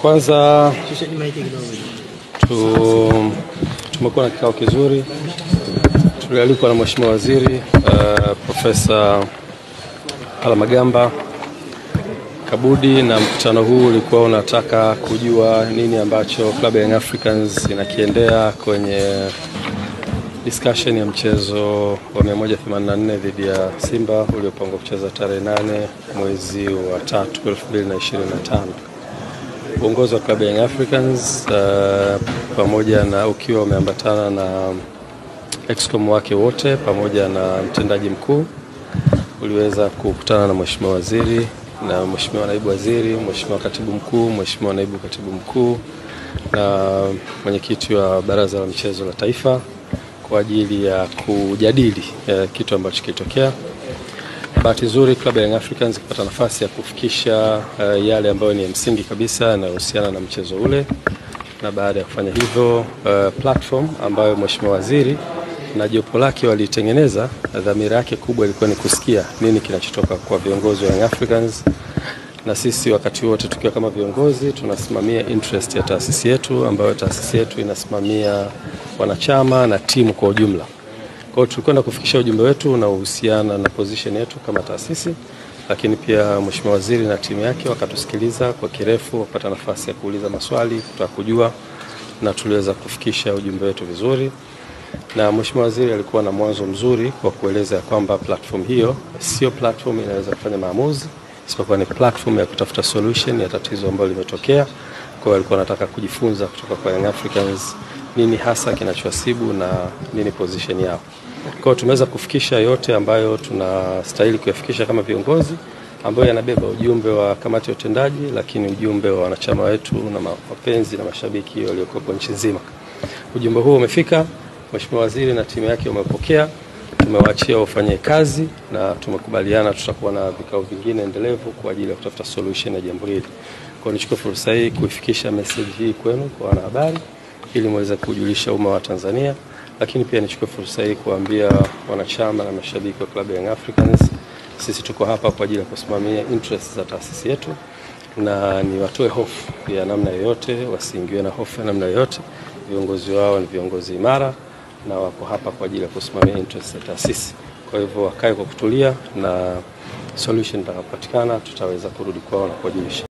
Kwanza tumekuwa na kikao kizuri. Tulialikwa na Mheshimiwa Waziri Profesa Palamagamba Kabudi, na mkutano huu ulikuwa unataka kujua nini ambacho Club ya Young Africans inakiendea kwenye discussion ya mchezo wa 184 dhidi ya Simba uliopangwa kucheza tarehe 8 mwezi wa 3 2025. Uongozi wa Club ya Young Africans pamoja na ukiwa umeambatana na excom wake wote pamoja na mtendaji mkuu uliweza kukutana na Mheshimiwa Waziri na Mheshimiwa Naibu Waziri, Mheshimiwa Katibu Mkuu, Mheshimiwa Naibu Katibu Mkuu na mwenyekiti wa Baraza la Michezo la Taifa kwa ajili ya kujadili kitu ambacho kilitokea. Bahati nzuri Club ya Young Africans kupata nafasi ya kufikisha yale ambayo ni msingi kabisa yanayohusiana na mchezo ule, na baada ya kufanya hivyo platform ambayo Mheshimiwa Waziri na jopo lake walitengeneza, dhamira yake kubwa ilikuwa ni kusikia nini kinachotoka kwa viongozi wa Young Africans, na sisi wakati wote tukiwa kama viongozi tunasimamia interest ya taasisi yetu, ambayo taasisi yetu inasimamia wanachama na timu kwa ujumla. Kwa hiyo tulikwenda kufikisha ujumbe wetu na uhusiana na position yetu kama taasisi, lakini pia Mheshimiwa Waziri na timu yake wakatusikiliza kwa kirefu, wakapata nafasi ya kuuliza maswali, kutaka kujua, na tuliweza kufikisha ujumbe wetu vizuri. Na Mheshimiwa Waziri alikuwa na mwanzo mzuri kwa kueleza kwamba platform hiyo sio platform inaweza kufanya maamuzi, isipokuwa ni platform ya kutafuta solution ya tatizo ambalo limetokea. Kwa hiyo alikuwa anataka kujifunza kutoka kwa Young Africans nini hasa kinachowasibu na nini position yao. Kwa hiyo tumeweza kufikisha yote ambayo tunastahili kuyafikisha kama viongozi, ambayo yanabeba ujumbe wa kamati ya utendaji, lakini ujumbe wa wanachama wetu na wapenzi na mashabiki waliokuwa nchi nzima. Ujumbe huo umefika, Mheshimiwa Waziri na timu yake wamepokea, tumewaachia wafanye kazi na tumekubaliana tutakuwa na vikao vingine endelevu kwa ajili ya kutafuta solution ya jambo hili. Kwa hiyo nichukue fursa hii kuifikisha message hii kwenu kwa wanahabari ili muweze kujulisha umma wa Tanzania, lakini pia nichukue fursa hii kuambia wanachama na mashabiki wa Club ya Young Africans, sisi tuko hapa kwa ajili ya kusimamia interest za taasisi yetu, na ni watoe hofu ya namna yoyote, wasiingiwe na hofu ya namna yoyote. Viongozi wao ni viongozi imara na wako hapa kwa ajili ya kusimamia interest za taasisi. Kwa hivyo wakae kwa kutulia, na solution itakapopatikana tutaweza kurudi kwao na kuwajulisha.